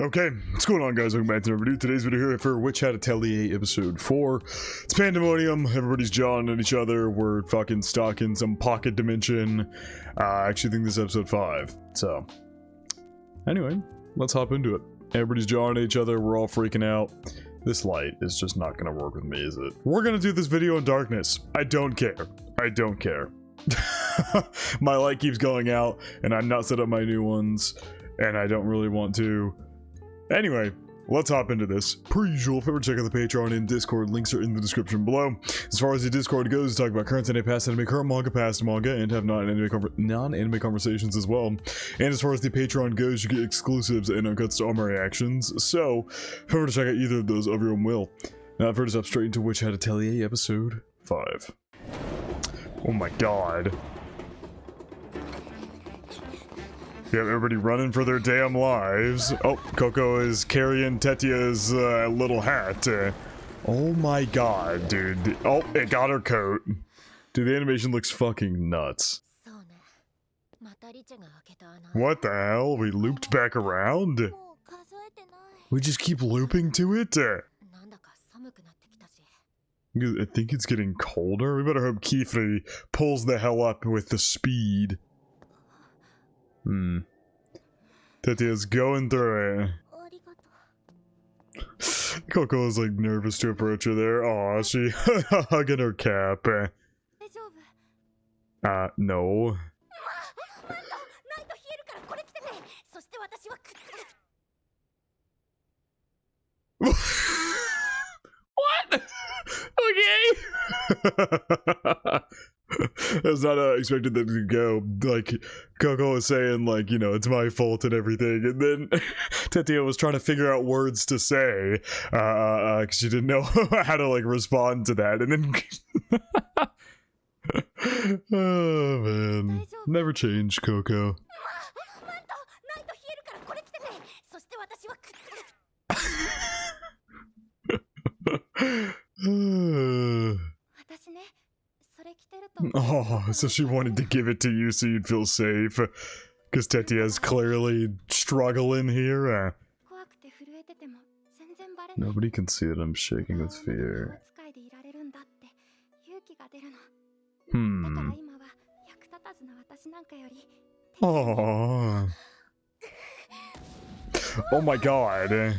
Okay, what's going on, guys? Welcome back to another video. Today's video here for Witch Hat Atelier episode 4. It's pandemonium, everybody's jawing at each other, we're fucking stuck in some pocket dimension. I actually think this is episode 5, so... Anyway, let's hop into it. Everybody's jawing at each other, we're all freaking out. This light is just not gonna work with me, is it? We're gonna do this video in darkness. I don't care. I don't care. My light keeps going out, and I'm not set up my new ones, and I don't really want to. Anyway, let's hop into this. Per usual, if you ever check out the Patreon and Discord, links are in the description below. As far as the Discord goes, talk about current anime, past anime, current manga, past manga, and have non-anime conversations as well. And as far as the Patreon goes, you get exclusives and uncuts to all my reactions. So, if you ever to check out either of those, of your own will. Now, I've heard us up straight into Witch Hat Atelier episode 5. Oh my god. Yeah, everybody running for their damn lives. Oh, Coco is carrying Tetia's little hat. Oh my god, dude. Oh, it got her coat. Dude, the animation looks fucking nuts. What the hell? We looped back around? We just keep looping to it? I think it's getting colder. We better hope Kithri pulls the hell up with the speed. Tetia's going through it. Coco is like nervous to approach her there. Aw, she hugging her cap. No. What? Okay. I was not expecting them to go. Like, Coco was saying, like, you know, it's my fault and everything. And then Tetia was trying to figure out words to say. Because she didn't know how to, like, respond to that. And then... oh, man. Never change, Coco. Oh, so she wanted to give it to you so you'd feel safe. Because Tetia's clearly struggling here. Nobody can see that I'm shaking with fear. Oh. Oh my god.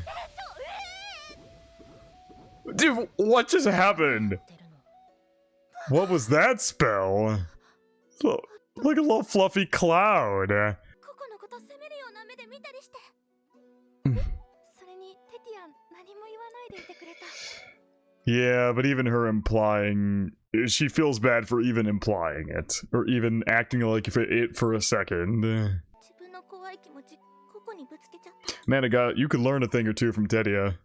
Dude, what just happened? What was that spell? Like a little fluffy cloud. Yeah, but even her implying... She feels bad for even implying it. Or even acting like it for a second. Man, you could learn a thing or two from Tetia.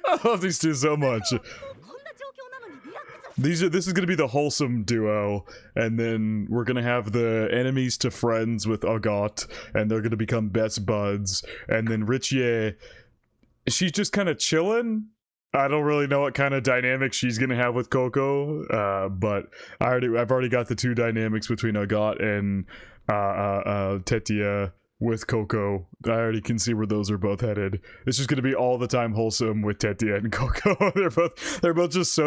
I love these two so much. This is gonna be the wholesome duo, and then we're gonna have the enemies to friends with Agat, and they're gonna become best buds. And then Richie, she's just kind of chilling. I don't really know what kind of dynamic she's gonna have with Coco, but I've already got the two dynamics between Agat and Tetia. With Coco, I already can see where those are both headed. It's just gonna be all the time wholesome with Tetia and Coco. they're both just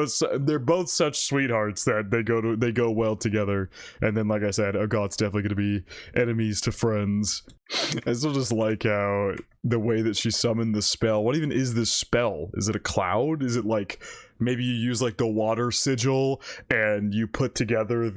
they're both such sweethearts that they go well together. And then, like I said, Agat's definitely gonna be enemies to friends. I still just like how the way that she summoned the spell. What even is this spell? Is it a cloud? Is it like maybe you use like the water sigil and you put together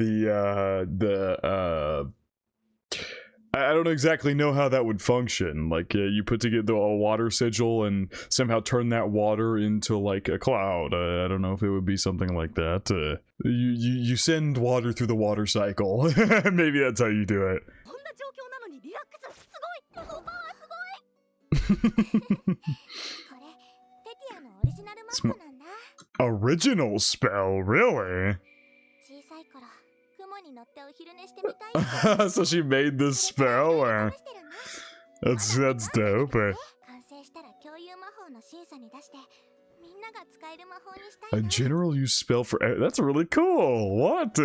I don't exactly know how that would function. Like, you put together a water sigil and somehow turn that water into, like, a cloud. I don't know if it would be something like that. You send water through the water cycle. Maybe that's how you do it. Original spell, really? So she made this spell? That's dope. A general use spell for... That's really cool. What?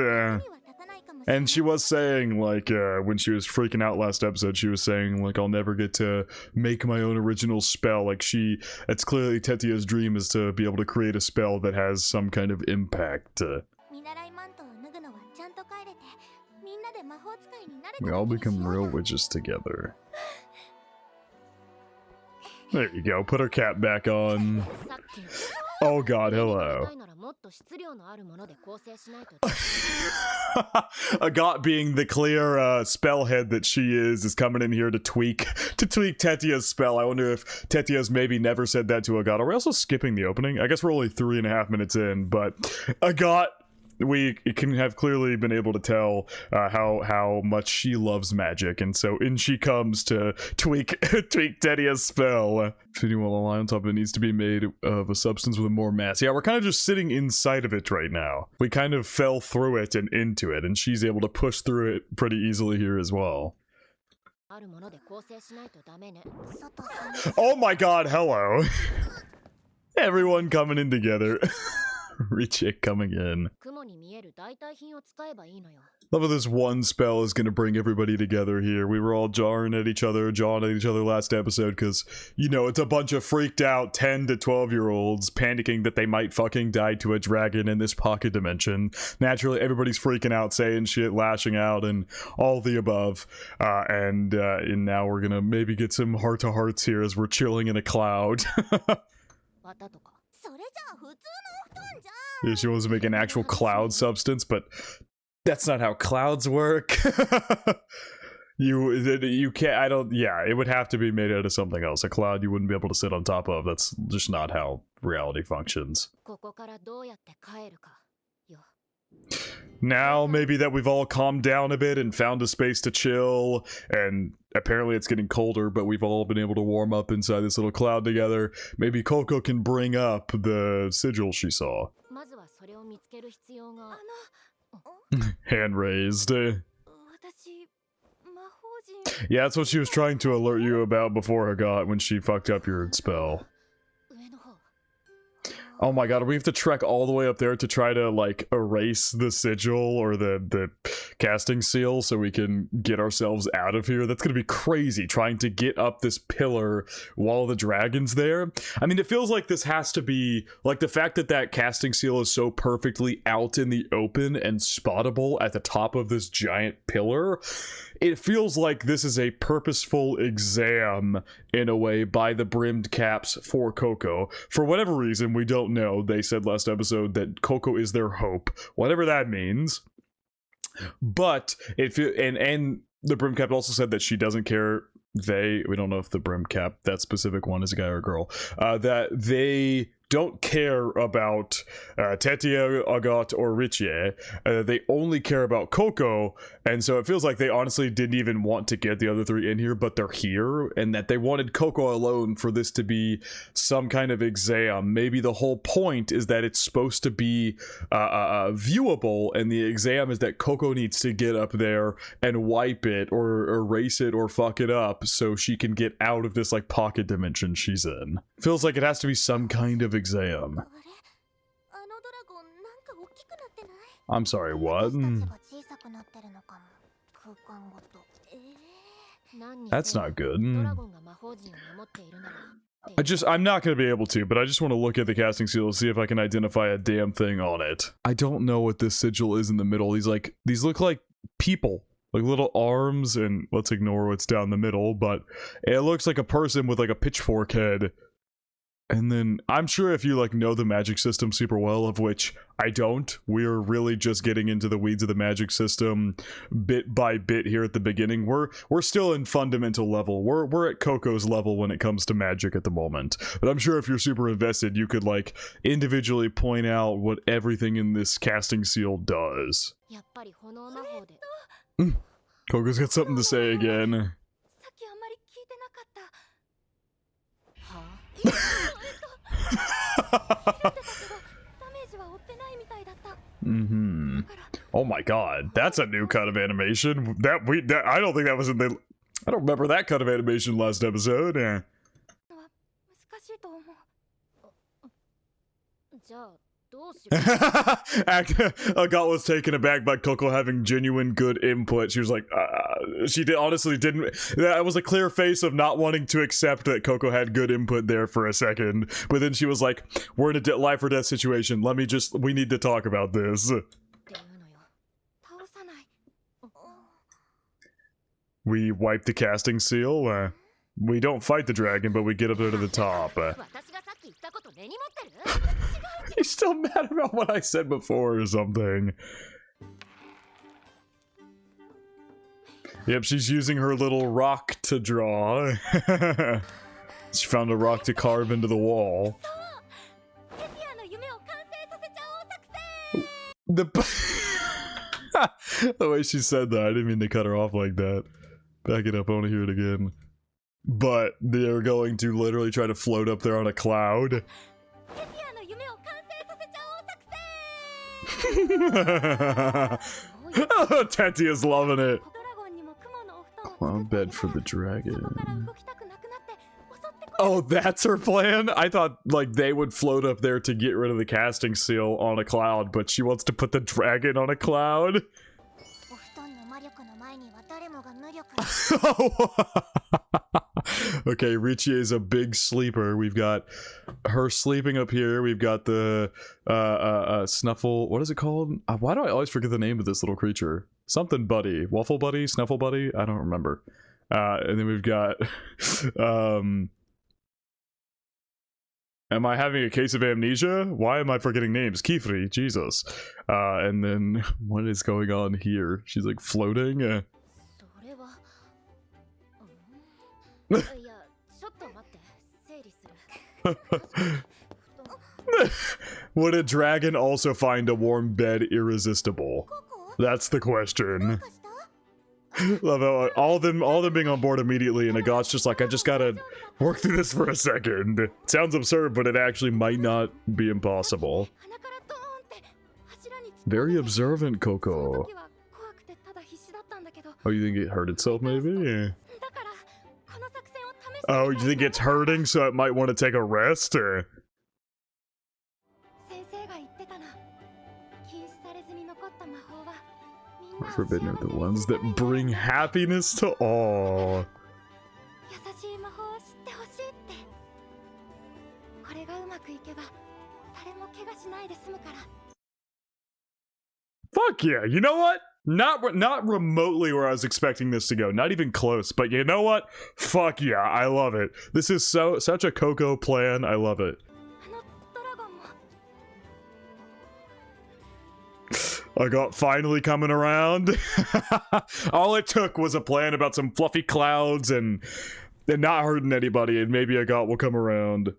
And she was saying, like, when she was freaking out last episode, she was saying, like, I'll never get to make my own original spell. Like, it's clearly Tetsuya's dream is to be able to create a spell that has some kind of impact. We all become real witches together. There you go, put her cap back on. Oh god, hello. Agat, being the clear spellhead that she is coming in here to tweak Tetsuya's spell. I wonder if Tetsuya's maybe never said that to Agat. Are we also skipping the opening? I guess we're only 3.5 minutes in, but Agat, we can have clearly been able to tell how much she loves magic, and so in she comes to tweak Tetsuya's spell. Fitting while the line on top of it needs to be made of a substance with more mass. Yeah, we're kind of just sitting inside of it right now. We kind of fell through it and into it, and she's able to push through it pretty easily here as well. Oh my god, hello. Everyone coming in together. Richick coming in. Love how this one spell is gonna bring everybody together here. We were all jawing at each other last episode because, you know, it's a bunch of freaked out 10 to 12-year-olds panicking that they might fucking die to a dragon in this pocket dimension. Naturally, everybody's freaking out, saying shit, lashing out, and all the above. And now we're gonna maybe get some heart-to-hearts here as we're chilling in a cloud. Yeah, she wants to make an actual cloud substance, but that's not how clouds work. You can't, yeah, it would have to be made out of something else. A cloud you wouldn't be able to sit on top of. That's just not how reality functions. Now, maybe that we've all calmed down a bit and found a space to chill, and apparently it's getting colder, but we've all been able to warm up inside this little cloud together. Maybe Coco can bring up the sigil she saw. Hand raised. Yeah, that's what she was trying to alert you about before Hagat when she fucked up your spell. Oh my god, we have to trek all the way up there to try to, like, erase the sigil or the casting seal so we can get ourselves out of here. That's gonna be crazy, trying to get up this pillar while the dragon's there. I mean, it feels like this has to be, like, the fact that that casting seal is so perfectly out in the open and spottable at the top of this giant pillar. It feels like this is a purposeful exam, in a way, by the brimmed caps for Coco. For whatever reason, we don't know. They said last episode that Coco is their hope, whatever that means. But and the brim cap also said that she doesn't care. We don't know if the brim cap, that specific one, is a guy or a girl. That they don't care about Tetsuya, Agat, or Richie. They only care about Coco, and so it feels like they honestly didn't even want to get the other three in here, but they're here, and that they wanted Coco alone for this to be some kind of exam. Maybe the whole point is that it's supposed to be viewable, and the exam is that Coco needs to get up there and wipe it, or erase it, or fuck it up, so she can get out of this, like, pocket dimension she's in. Feels like it has to be some kind of exam. I'm sorry, what? That's not good. I'm not going to be able to, but I just want to look at the casting seal and see if I can identify a damn thing on it. I don't know what this sigil is in the middle. These look like people. Like little arms, and let's ignore what's down the middle, but it looks like a person with, like, a pitchfork head. And then, I'm sure if you, like, know the magic system super well, of which I don't, we're really just getting into the weeds of the magic system bit by bit here at the beginning. We're still in fundamental level. We're at Coco's level when it comes to magic at the moment. But I'm sure if you're super invested, you could, like, individually point out what everything in this casting seal does. Coco's got something to say again. Oh my god, that's a new cut of animation. I don't think that was in the... I don't remember that cut of animation last episode. Agat was taken aback by Coco having genuine good input. She was like, honestly didn't. That was a clear face of not wanting to accept that Coco had good input there for a second. But then she was like, we're in a life or death situation. We need to talk about this. We wipe the casting seal. We don't fight the dragon, but we get up there to the top. He's still mad about what I said before or something. Yep, she's using her little rock to draw. She found a rock to carve into the wall. The way she said that, I didn't mean to cut her off like that. Back it up, I want to hear it again. But they're going to literally try to float up there on a cloud. Teti is loving it. Cloud bed for the dragon. Oh, that's her plan? I thought, like, they would float up there to get rid of the casting seal on a cloud, but she wants to put the dragon on a cloud? Okay, Richie is a big sleeper. We've got her sleeping up here. We've got the Snuffle. What is it called? Why do I always forget the name of this little creature? Something Buddy. Waffle Buddy? Snuffle Buddy? I don't remember. And then we've got am I having a case of amnesia? Why am I forgetting names? Kifri, Jesus. And then what is going on here? She's like floating. Would a dragon also find a warm bed irresistible? That's the question. Love how all of them being on board immediately, and Agat's just like, I just gotta work through this for a second. It sounds absurd, but it actually might not be impossible. Very observant, Coco. Oh, you think it hurt itself, maybe? Oh, you think it's hurting, so it might want to take a rest? Or? Forbidden are the ones that bring happiness to all. Fuck yeah, you know what? Not remotely where I was expecting this to go. Not even close, but you know what? Fuck yeah, I love it. This is such a Coco plan. I love it. I got finally coming around. All it took was a plan about some fluffy clouds and not hurting anybody, and maybe Agat will come around.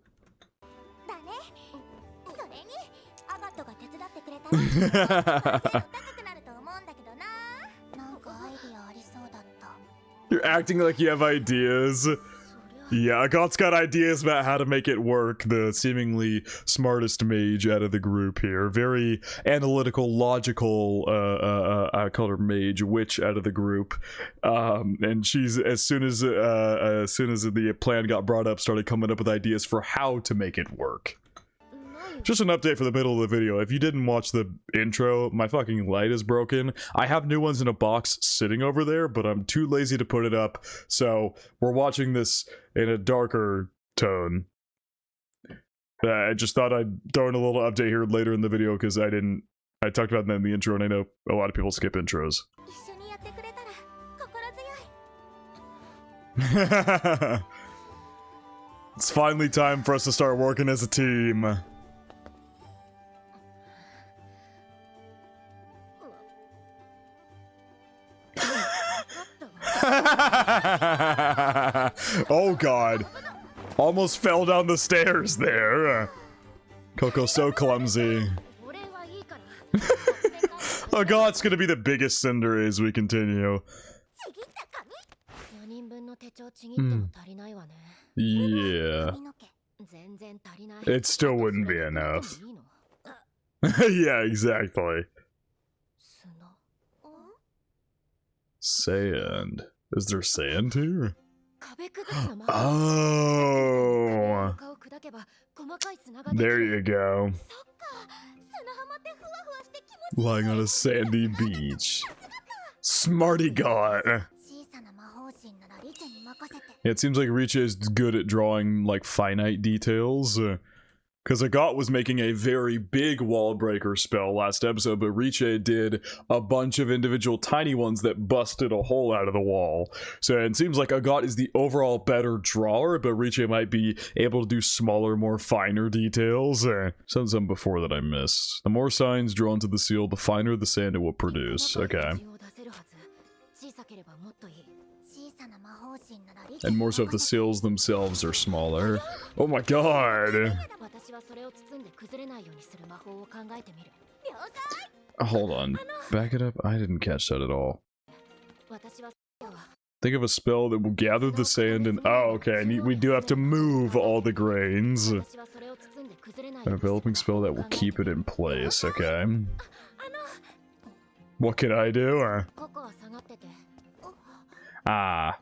You're acting like you have ideas. Yeah, Agat's got ideas about how to make it work. The seemingly smartest mage out of the group here. Very analytical, logical, I call her mage, witch out of the group. And she's, as soon as the plan got brought up, started coming up with ideas for how to make it work. Just an update for the middle of the video. If you didn't watch the intro, my fucking light is broken. I have new ones in a box sitting over there, but I'm too lazy to put it up. So we're watching this in a darker tone. I just thought I'd throw in a little update here later in the video because I talked about that in the intro, and I know a lot of people skip intros. It's finally time for us to start working as a team. Oh god. Almost fell down the stairs there. Coco's so clumsy. Oh god, it's gonna be the biggest cinder as we continue. Yeah. It still wouldn't be enough. Yeah, exactly. Sand. Is there sand here? Oh. There you go. Lying on a sandy beach. Smarty God. Yeah, it seems like Riche is good at drawing, like, finite details. Because Agat was making a very big wall breaker spell last episode, but Riche did a bunch of individual tiny ones that busted a hole out of the wall. So it seems like Agat is the overall better drawer, but Riche might be able to do smaller, more finer details. Something before that I missed. The more signs drawn to the seal, the finer the sand it will produce. Okay. And more so if the seals themselves are smaller. Oh my god! Hold on. Back it up. I didn't catch that at all. Think of a spell that will gather the sand and... Oh, okay. We do have to move all the grains. A developing spell that will keep it in place. Okay. What can I do? Ah.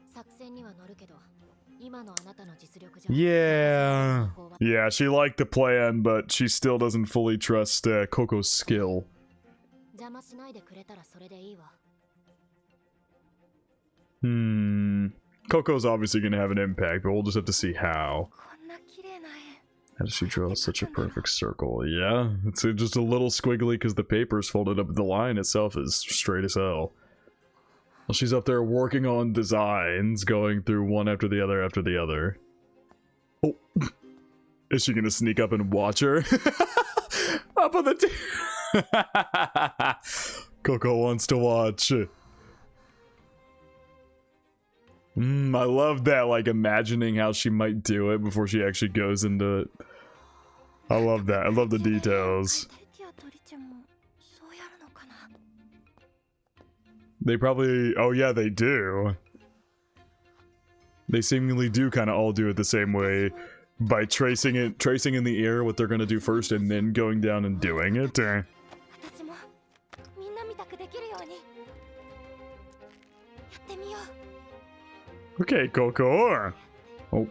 Yeah. Yeah, she liked the plan, but she still doesn't fully trust Coco's skill. Coco's obviously gonna have an impact, but we'll just have to see how. How does she draw such a perfect circle? Yeah, it's just a little squiggly because the paper's folded up. The line itself is straight as hell. Well, she's up there working on designs, going through one after the other after the other. Oh. Is she gonna sneak up and watch her? Up on the Coco wants to watch. I love that, like, imagining how she might do it before she actually goes into it. I love that. I love the details. They probably... Oh yeah, they do. They seemingly do kind of all do it the same way. By tracing in the air what they're gonna do first and then going down and doing it. Okay, Coco. Oh.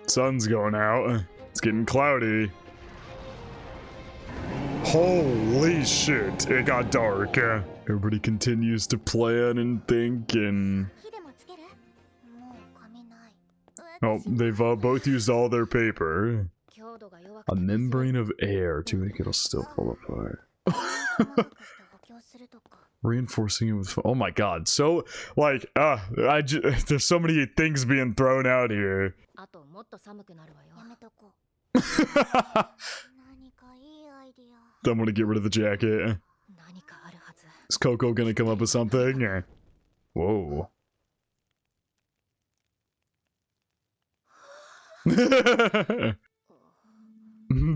Sun's going out. It's getting cloudy. Holy shit, it got dark. Everybody continues to plan and think and... Oh, they've both used all their paper. A membrane of air to make it'll still fall apart. Reinforcing it with... Oh my god, so, like, there's so many things being thrown out here. I'm gonna get rid of the jacket. Is Coco gonna come up with something? Whoa.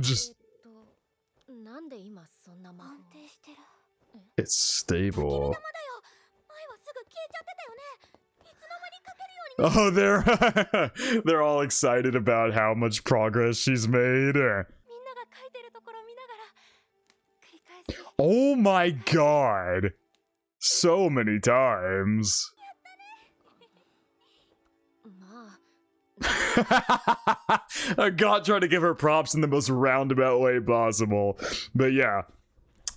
Just... It's stable. Oh, they're all excited about how much progress she's made. Oh my god! So many times. I got trying to give her props in the most roundabout way possible. But yeah.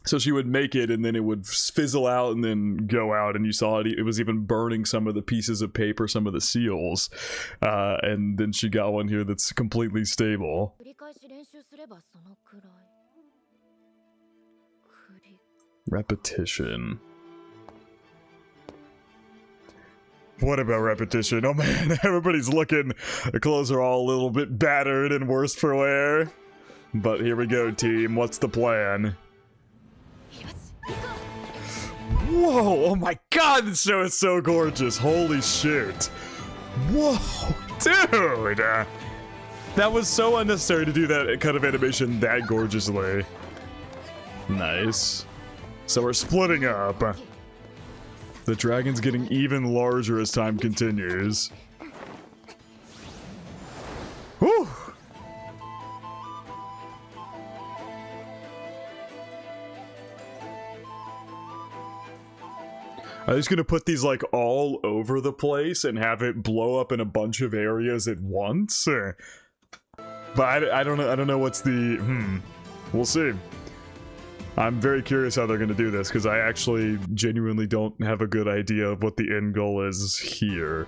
So she would make it and then it would fizzle out and then go out, and you saw it was even burning some of the pieces of paper, some of the seals. And then she got one here that's completely stable. Repetition. What about repetition? Oh man, everybody's looking. The clothes are all a little bit battered and worse for wear. But here we go, team. What's the plan? Whoa, oh my god, this show is so gorgeous. Holy shit. Whoa, dude. That was so unnecessary to do that kind of animation that gorgeously. Nice. So we're splitting up. The dragon's getting even larger as time continues. Whew. I'm just gonna put these like all over the place and have it blow up in a bunch of areas at once. But I don't know what's the we'll see. I'm very curious how they're going to do this, because I actually genuinely don't have a good idea of what the end goal is here.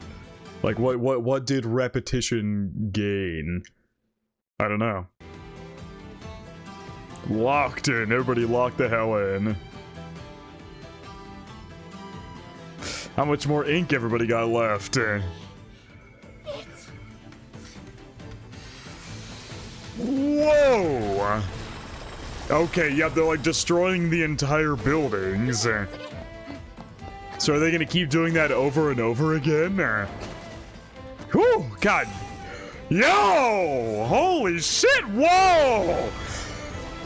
Like, what did repetition gain? I don't know. Locked in. Everybody locked the hell in. How much more ink everybody got left? Whoa! Okay, yeah, they're like destroying the entire buildings. So are they gonna keep doing that over and over again? Whew, God. Yo! Holy shit, whoa!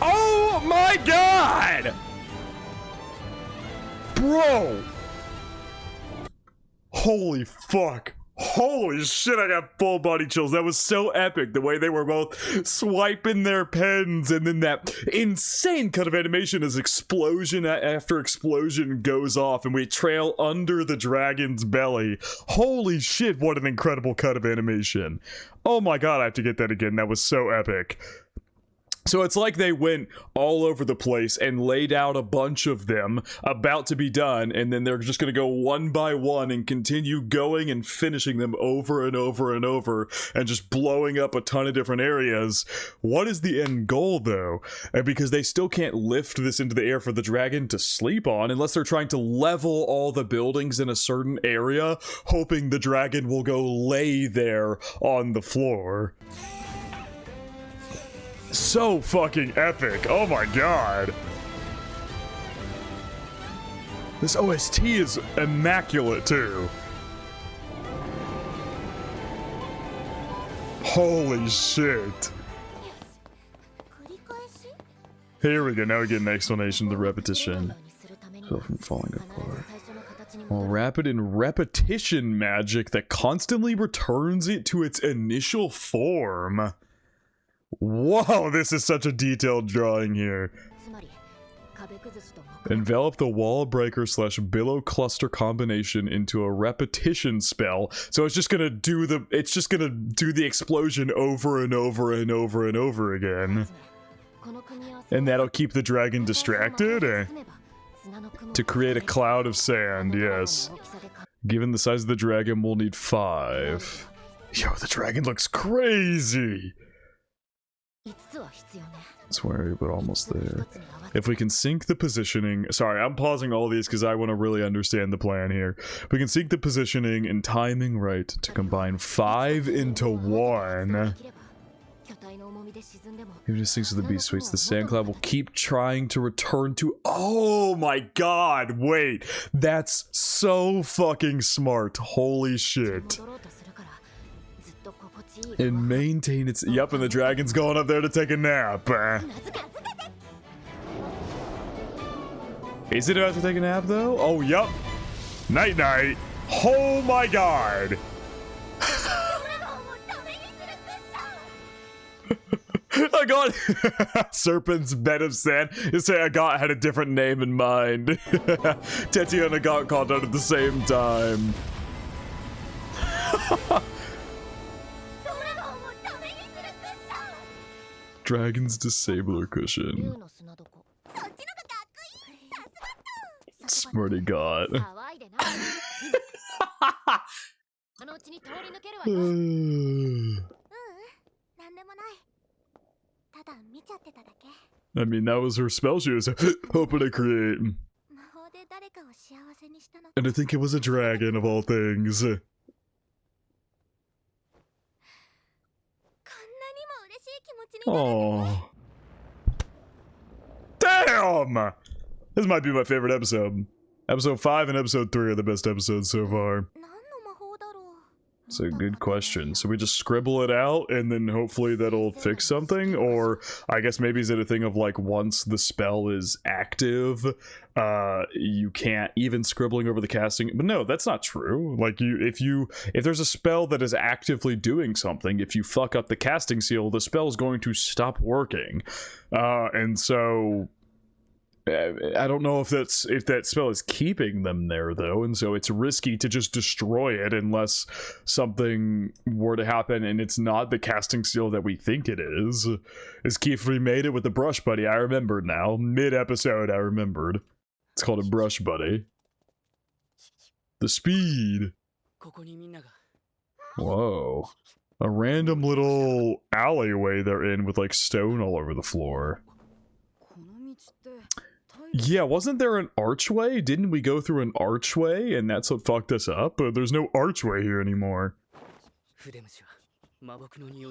Oh my God! Bro! Holy fuck. Holy shit, I got full body chills. That was so epic, the way they were both swiping their pens, and then that insane cut of animation as explosion after explosion goes off and we trail under the dragon's belly. Holy shit, what an incredible cut of animation. Oh my God, I have to get that again. That was so epic. So it's like they went all over the place and laid out a bunch of them about to be done, and then they're just going to go one by one and continue going and finishing them over and over and over and just blowing up a ton of different areas. What is the end goal, though? Because they still can't lift this into the air for the dragon to sleep on unless they're trying to level all the buildings in a certain area, hoping the dragon will go lay there on the floor. So fucking epic. Oh my God. This OST is immaculate too. Holy shit. Here we go. Now we get an explanation of the repetition. So from falling apart. Well, rapid and repetition magic that constantly returns it to its initial form. Whoa, this is such a detailed drawing here. Envelop the wall breaker / billow cluster combination into a repetition spell. So it's just gonna do the explosion over and over and over and over again. And that'll keep the dragon distracted? To create a cloud of sand, yes. Given the size of the dragon, we'll need 5. Yo, the dragon looks crazy! It's wary, but almost there. If we can sync the positioning... Sorry, I'm pausing all these because I want to really understand the plan here. If we can sync the positioning and timing right to combine 5 into 1... Even just thinks of the beast suites, the sand cloud will keep trying to return to... Oh my God, wait! That's so fucking smart. Holy shit. And maintain its... Yep, and the dragon's going up there to take a nap. Is it about to take a nap, though? Oh, yep. Night-night. Oh, my God. I got... Serpent's bed of sand. You say Agat had a different name in mind. Tetsuya and Agat called out at the same time. Dragon's disabler cushion. Smarty God. I mean, that was her spell she was hoping to create. And I think it was a dragon of all things. Oh. Damn! This might be my favorite episode. Episode 5 and episode 3 are the best episodes so far. It's a good question. So we just scribble it out and then hopefully that'll fix something? Or I guess maybe is it a thing of like once the spell is active, you can't even scribbling over the casting? But no, that's not true. Like if there's a spell that is actively doing something, if you fuck up the casting seal, the spell is going to stop working. And so I don't know if that spell is keeping them there though, and so it's risky to just destroy it unless something were to happen and it's not the casting seal that we think it is. As Kifri made it with the brush buddy, I remembered now. Mid-episode, I remembered. It's called a brush buddy. The speed. Whoa. A random little alleyway they're in with like stone all over the floor. Yeah, wasn't there an archway? Didn't we go through an archway and that's what fucked us up? There's no archway here anymore.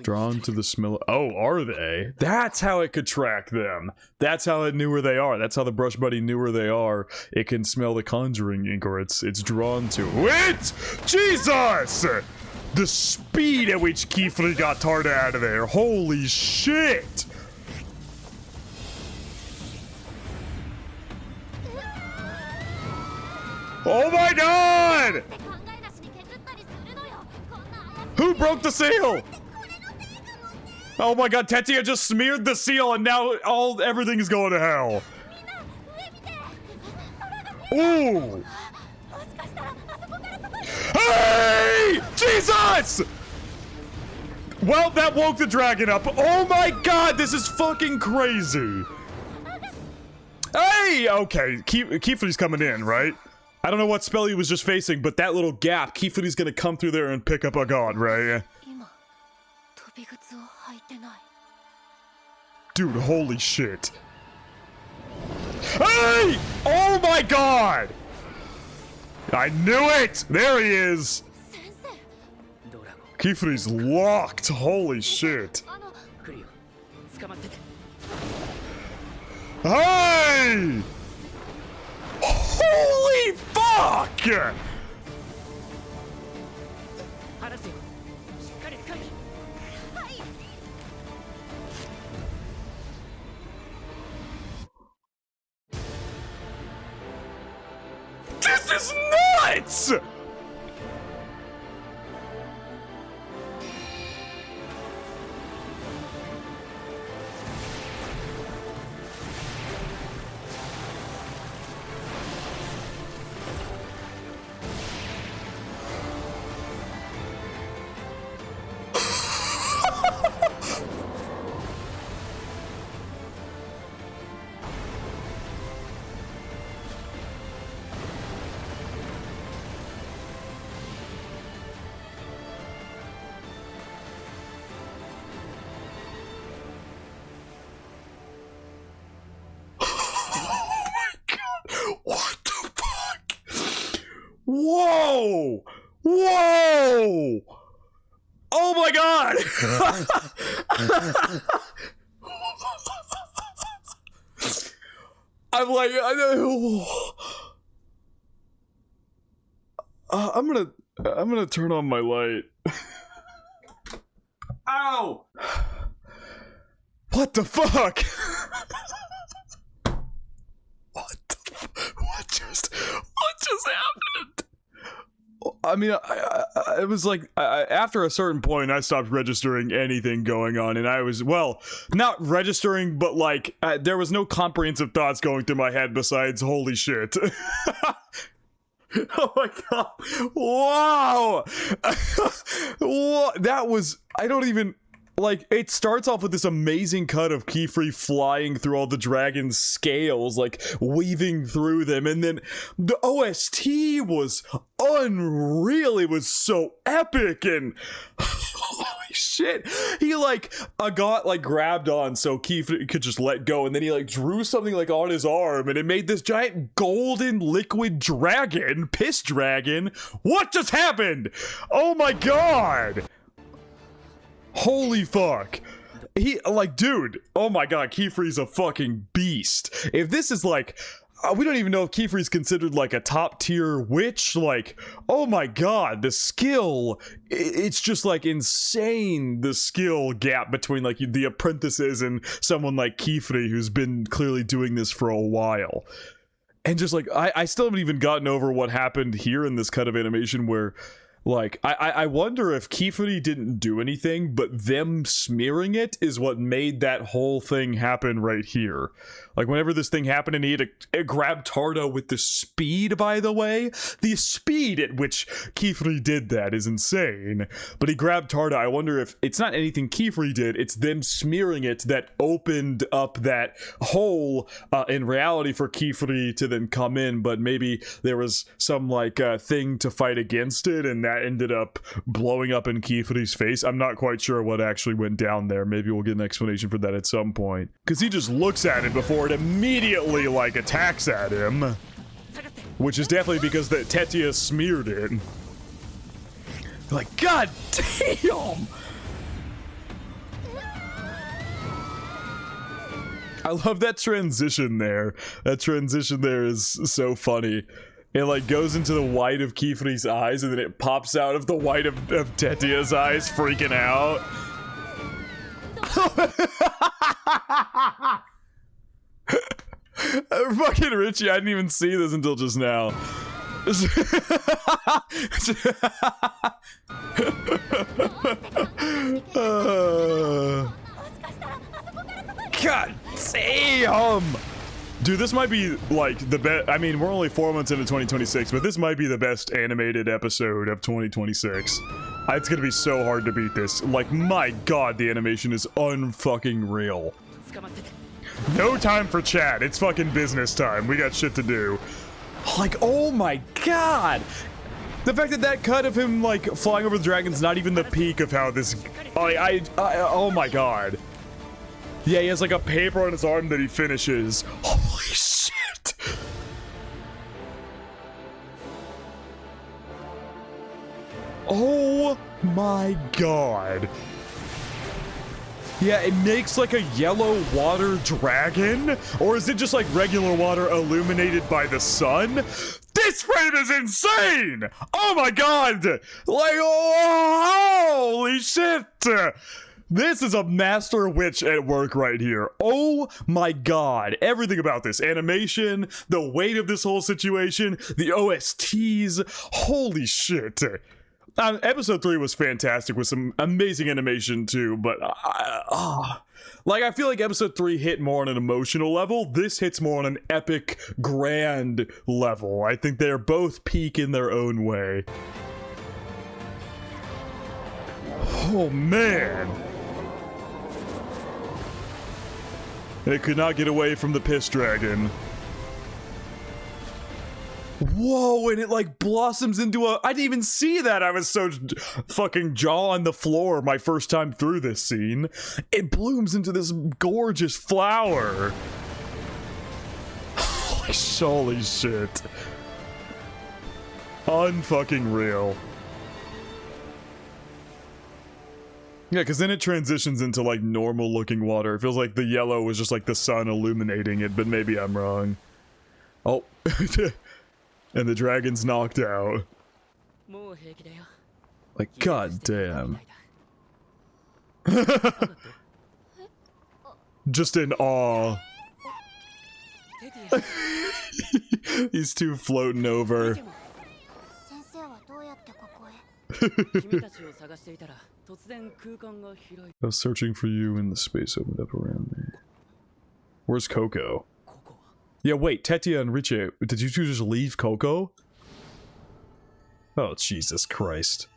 Drawn to the smell. Oh, are they? That's how it could track them. That's how it knew where they are. That's how the brush buddy knew where they are. It can smell the conjuring ink, or it's drawn to it. Jesus! The speed at which Kifri got Tarda out of there. Holy shit! Oh my god! Who broke the seal? Oh my god, Tetia just smeared the seal and now everything is going to hell. Ooh! Hey! Jesus! Well, that woke the dragon up. Oh my god, this is fucking crazy. Hey! Okay, Kifri's coming in, right? I don't know what spell he was just facing, but that little gap, Kifri's gonna come through there and pick up a god, right? Dude, holy shit. Hey! Oh my god! I knew it! There he is! Kifri's locked, holy shit. Hey! Holy fuck! This is nuts! Whoa! Whoa! Oh my god! I'm like, I'm gonna turn on my light. Ow! What the fuck? What just happened? I mean, it was like, after a certain point, I stopped registering anything going on, and I was, well, not registering, but like, there was no comprehensive thoughts going through my head besides, holy shit. Oh my god. Wow! That was, I don't even... Like, it starts off with this amazing cut of Kifri flying through all the dragon's scales, like, weaving through them, and then the OST was unreal. It was so epic, and holy shit. He, like, got, like, grabbed on so Kifri could just let go, and then he, like, drew something, like, on his arm, and it made this giant golden liquid dragon, piss dragon. What just happened? Oh my god! Holy fuck. He, like, dude, oh my god, Kifri's a fucking beast. If this is like, we don't even know if Kifri's considered like a top tier witch, like, oh my god, the skill, it's just like insane, the skill gap between like the apprentices and someone like Kifri who's been clearly doing this for a while. And just like, I still haven't even gotten over what happened here in this cut of animation where Like, I wonder if Kifuri didn't do anything, but them smearing it is what made that whole thing happen right here. Like, whenever this thing happened and he had to grab Tardo with the speed, by the way. The speed at which Kifuri did that is insane. But he grabbed Tardo. I wonder if it's not anything Kifuri did, it's them smearing it that opened up that hole in reality for Kifuri to then come in, but maybe there was some, like, thing to fight against it, and that ended up blowing up in Kifuri's face. I'm not quite sure what actually went down there. Maybe we'll get an explanation for that at some point. Because he just looks at it before it immediately, like, attacks at him. Which is definitely because the Tetia smeared it. Like, god damn! I love that transition there. That transition there is so funny. It, like, goes into the white of Kifuri's eyes, and then it pops out of the white of Tetia's eyes, freaking out. Fucking Richie, I didn't even see this until just now. God damn! Dude, this might be, like, the best. I mean, we're only 4 months into 2026, but this might be the best animated episode of 2026. It's gonna be so hard to beat this. Like, my god, the animation is unfucking real. No time for chat. It's fucking business time. We got shit to do. Like, oh my god! The fact that that cut of him, like, flying over the dragon's not even the peak of how this... oh my god. Yeah, he has, like, a paper on his arm that he finishes. Holy shit! Oh my god. Yeah, it makes, like, a yellow water dragon? Or is it just, like, regular water illuminated by the sun? This frame is insane! Oh my god! Like, oh, holy shit! This is a master witch at work right here. Oh my god. Everything about this. Animation, the weight of this whole situation, the OSTs. Holy shit. Episode 3 was fantastic with some amazing animation too, but like, I feel like episode 3 hit more on an emotional level. This hits more on an epic, grand level. I think they're both peak in their own way. Oh man. It could not get away from the piss dragon. Whoa, and it, like, blossoms into a... I didn't even see that. I was so fucking jaw on the floor my first time through this scene. It blooms into this gorgeous flower. Holy shit. Unfucking real. Yeah, because then it transitions into, like, normal looking water. It feels like the yellow was just like the sun illuminating it, but maybe I'm wrong. Oh. And the dragon's knocked out. Like, god damn. Just in awe. These two floating over. I was searching for you and the space opened up around me. Where's Coco? Yeah, wait, Tetia and Richie, did you two just leave Coco? Oh, Jesus Christ.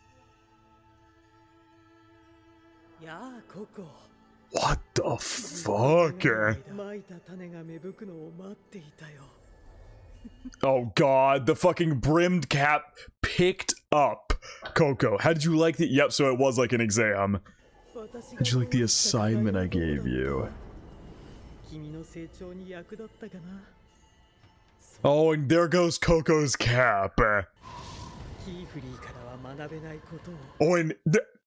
What the fuck? Oh god, the fucking brimmed cap picked up Coco. How did you like the... Yep, so it was like an exam. How did you like the assignment I gave you? Oh, and there goes Coco's cap. Oh, and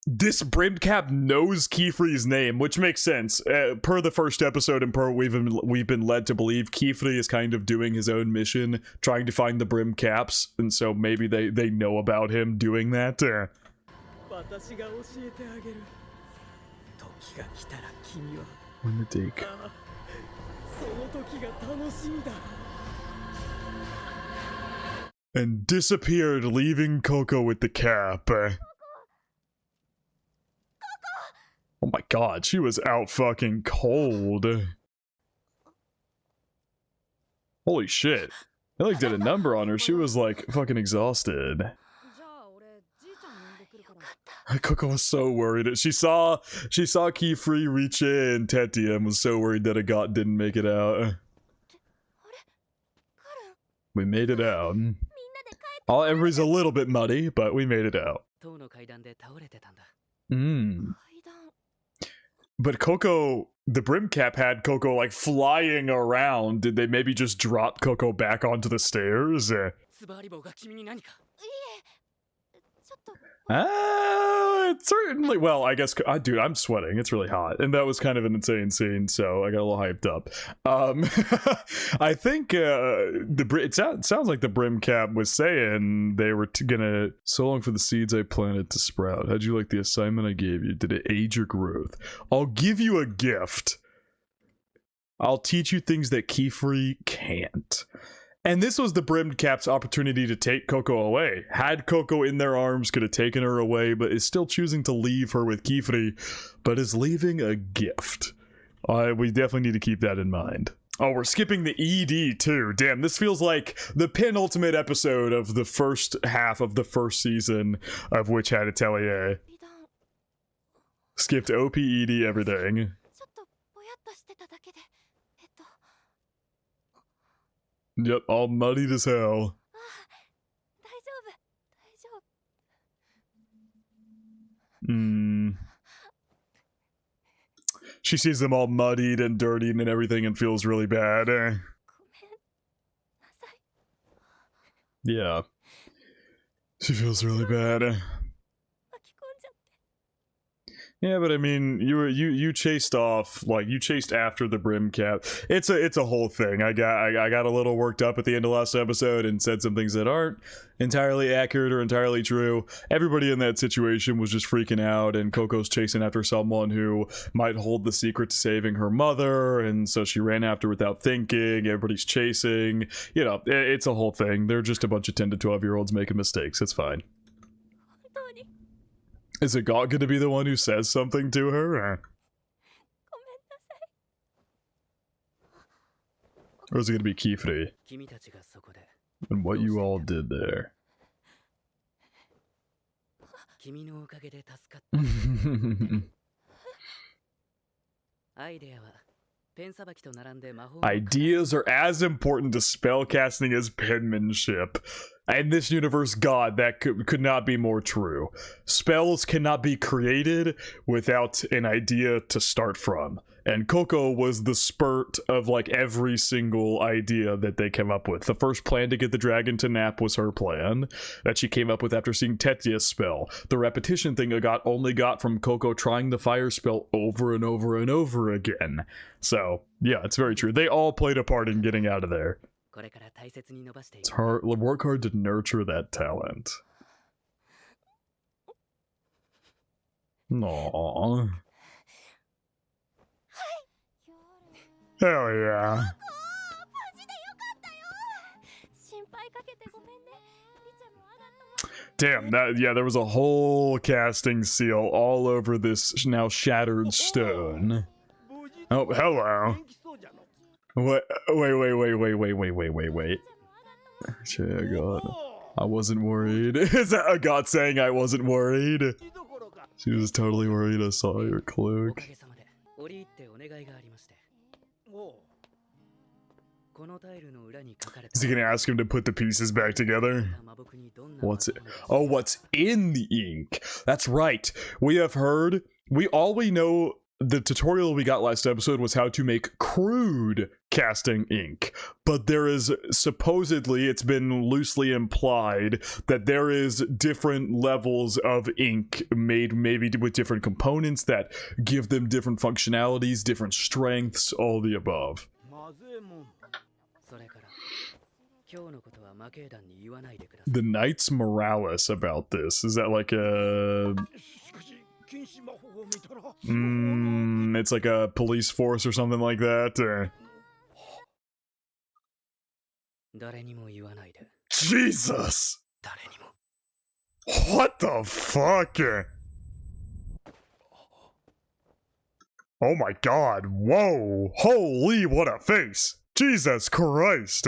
this brimmed cap knows Kifuri's name, which makes sense. Per the first episode and per we've been led to believe, Kifuri is kind of doing his own mission, trying to find the brimmed caps, and so maybe they know about him doing that. When the day comes. and disappeared, leaving Coco with the cap. Oh my god, she was out fucking cold. Holy shit. They like did a number on her. She was like fucking exhausted. Coco was so worried. She saw Keyfree reach in Tetia and was so worried that a got didn't make it out. We made it out. Everybody's a little bit muddy, but we made it out. But Coco, the brim cap had Coco like flying around. Did they maybe just drop Coco back onto the stairs? Certainly. Well, I guess, dude, I'm sweating. It's really hot, and that was kind of an insane scene, so I got a little hyped up. I think it sounds like the brim cap was saying they were gonna. So long for the seeds I planted to sprout. How'd you like the assignment I gave you? Did it aid your growth? I'll give you a gift. I'll teach you things that Keyfree can't. And this was the brimmed cap's opportunity to take Coco away. Had Coco in their arms, could have taken her away, but is still choosing to leave her with Keyfree, but is leaving a gift. We definitely need to keep that in mind. Oh, we're skipping the ED too. Damn, this feels like the penultimate episode of the first half of the first season of Witch Hat Atelier. Skipped OP, ED, everything. Yep, all muddied as hell. She sees them all muddied and dirtied and everything and feels really bad. Yeah. She feels really bad. Yeah, but I mean, you chased off, like, you chased after the brim cap. It's a whole thing. I got a little worked up at the end of last episode and said some things that aren't entirely accurate or entirely true. Everybody in that situation was just freaking out, and Coco's chasing after someone who might hold the secret to saving her mother, and so she ran after without thinking. Everybody's chasing. You know, it's a whole thing. They're just a bunch of 10 to 12-year-olds making mistakes. It's fine. Is it God going to be the one who says something to her? Or is it going to be Keyfree? And what you all did there. Ideas are as important to spellcasting as penmanship. In this universe, God, that could not be more true. Spells cannot be created without an idea to start from. And Coco was the spurt of like every single idea that they came up with. The first plan to get the dragon to nap was her plan that she came up with after seeing Tetia's spell. The repetition thing I only got from Coco trying the fire spell over and over and over again. So, yeah, it's very true. They all played a part in getting out of there. It's hard. Work hard to nurture that talent. Aww. Hell yeah. Damn, yeah, there was a whole casting seal all over this now shattered stone. Oh, hello. What? Wait. God. I wasn't worried. Is that a God saying I wasn't worried? She was totally worried. I saw your cloak. Is he gonna ask him to put the pieces back together? What's it? Oh, what's in the ink? That's right. We have heard. We know. The tutorial we got last episode was how to make crude casting ink, but there is supposedly, it's been loosely implied that there is different levels of ink made maybe with different components that give them different functionalities, different strengths, all the above. The Knights Morales about this, is that like a... it's like a police force or something like that. Jesus! What the fuck? Oh my god, whoa! Holy, what a face! Jesus Christ!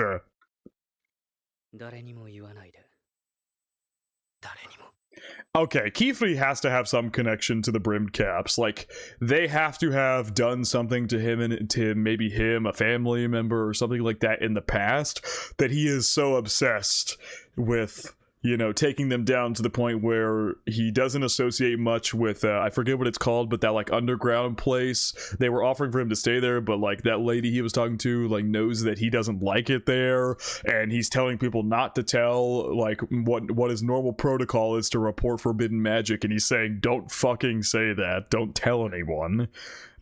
Okay, Kifri has to have some connection to the brimmed caps. Like, they have to have done something to him and to maybe him, a family member or something like that in the past, that he is so obsessed with, you know, taking them down to the point where he doesn't associate much with, I forget what it's called, but that, like, underground place. They were offering for him to stay there, but, like, that lady he was talking to, like, knows that he doesn't like it there, and he's telling people not to tell, like, what his normal protocol is to report forbidden magic, and he's saying, don't fucking say that, don't tell anyone.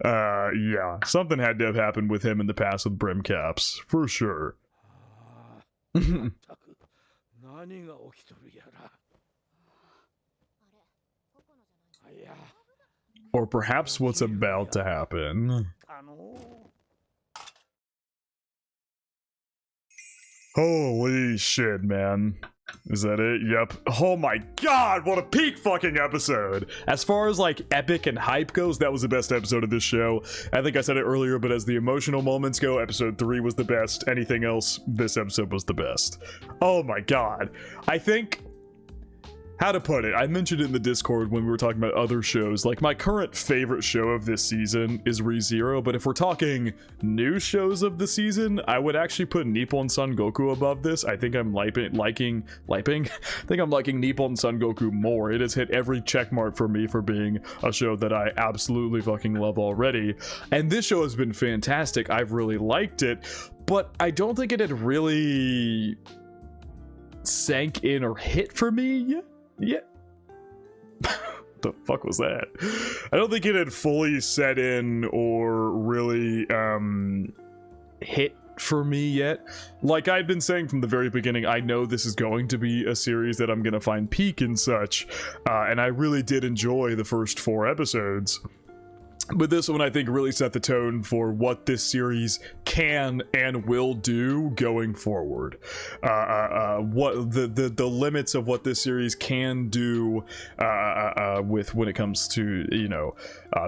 Yeah, something had to have happened with him in the past with brim caps, for sure. Or perhaps what's about to happen. Holy shit, man. Is that it? Yep. Oh my god, what a peak fucking episode! As far as, like, epic and hype goes, that was the best episode of this show. I think I said it earlier, but as the emotional moments go, episode 3 was the best. Anything else, this episode was the best. Oh my god. I think... How to put it, I mentioned it in the Discord when we were talking about other shows, like, my current favorite show of this season is ReZero, but if we're talking new shows of the season, I would actually put Nippon Son Goku above this. I think I'm liking Nippon Son Goku more. It has hit every check mark for me for being a show that I absolutely fucking love already, and this show has been fantastic. I've really liked it, but I don't think it had really sank in or hit for me yet. Yeah. The fuck was that? I don't think it had fully set in or really hit for me yet. Like I'd been saying from the very beginning, I know this is going to be a series that I'm gonna find peak and such, and I really did enjoy the first 4 episodes. But this one, I think, really set the tone for what this series can and will do going forward. What the limits of what this series can do with when it comes to, you know,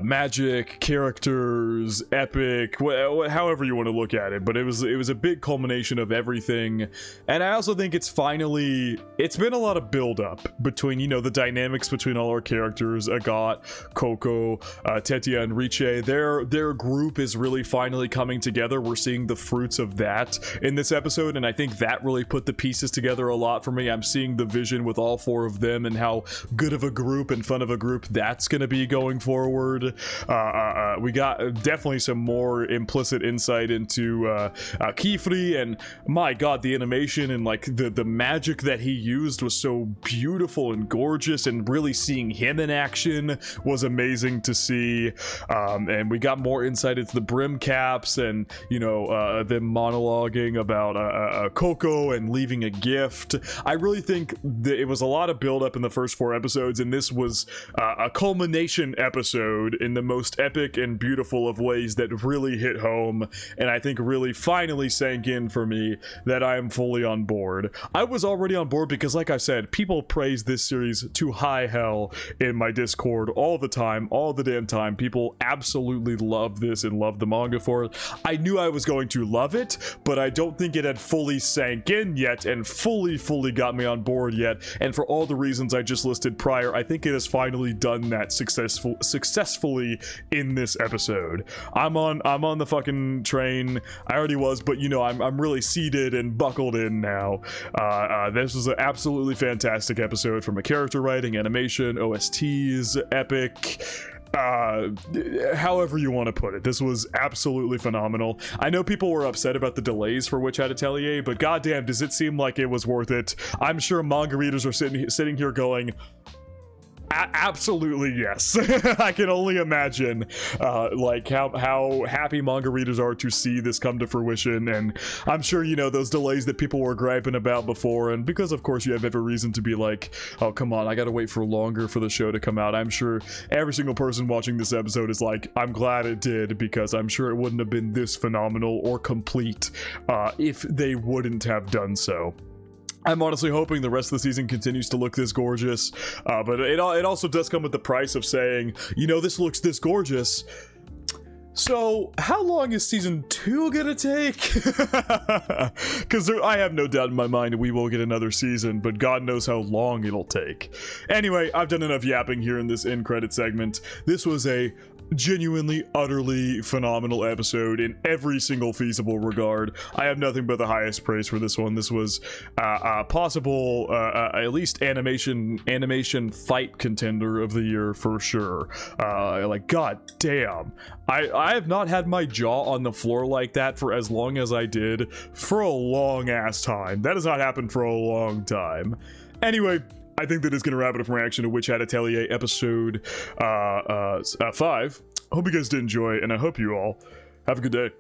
magic, characters, epic, however you want to look at it. But it was a big culmination of everything, and I also think it's been a lot of build up between, you know, the dynamics between all our characters, Agat, Coco, Tetia, and Riche. Their group is really finally coming together. We're seeing the fruits of that in this episode, and I think that really put the pieces together a lot for me. I'm seeing the vision with all 4 of them and how good of a group and fun of a group that's gonna be going forward. We got definitely some more implicit insight into Kifri, and my god, the animation and like the magic that he used was so beautiful and gorgeous, and really seeing him in action was amazing to see. And we got more insight into the brim caps, and, you know, them monologuing about Coco and leaving a gift. I really think that it was a lot of build up in the first 4 episodes, and this was a culmination episode in the most epic and beautiful of ways that really hit home, and I think really finally sank in for me that I am fully on board. I was already on board because, like I said, people praise this series to high hell in my Discord all the time, all the damn time. People absolutely love this and love the manga for it. I knew I was going to love it, but I don't think it had fully sank in yet and fully got me on board yet, and for all the reasons I just listed prior, I think it has finally done that successfully in this episode. I'm on the fucking train. I already was, but, you know, I'm really seated and buckled in now. This was an absolutely fantastic episode from a character writing, animation, OSTs, epic, however you want to put it. This was absolutely phenomenal. I know people were upset about the delays for Witch Hat Atelier, but goddamn, does it seem like it was worth it. I'm sure manga readers are sitting here going, absolutely yes. I can only imagine like how happy manga readers are to see this come to fruition, and I'm sure, you know, those delays that people were griping about before, and because of course you have every reason to be like, oh come on, I gotta wait for longer for the show to come out. I'm sure every single person watching this episode is like, I'm glad it did, because I'm sure it wouldn't have been this phenomenal or complete if they wouldn't have done so. I'm honestly hoping the rest of the season continues to look this gorgeous, but it also does come with the price of saying, you know, this looks this gorgeous. So, how long is season 2 gonna take? Because I have no doubt in my mind we will get another season, but God knows how long it'll take. Anyway, I've done enough yapping here in this end credit segment. This was a genuinely, utterly phenomenal episode in every single feasible regard. I have nothing but the highest praise for this one. This was possible, at least animation fight contender of the year for sure. Like, god damn. I have not had my jaw on the floor like that for as long as I did for a long ass time. That has not happened for a long time. Anyway, I think that is going to wrap it up from reaction to Witch Hat Atelier episode 5. I hope you guys did enjoy, and I hope you all have a good day.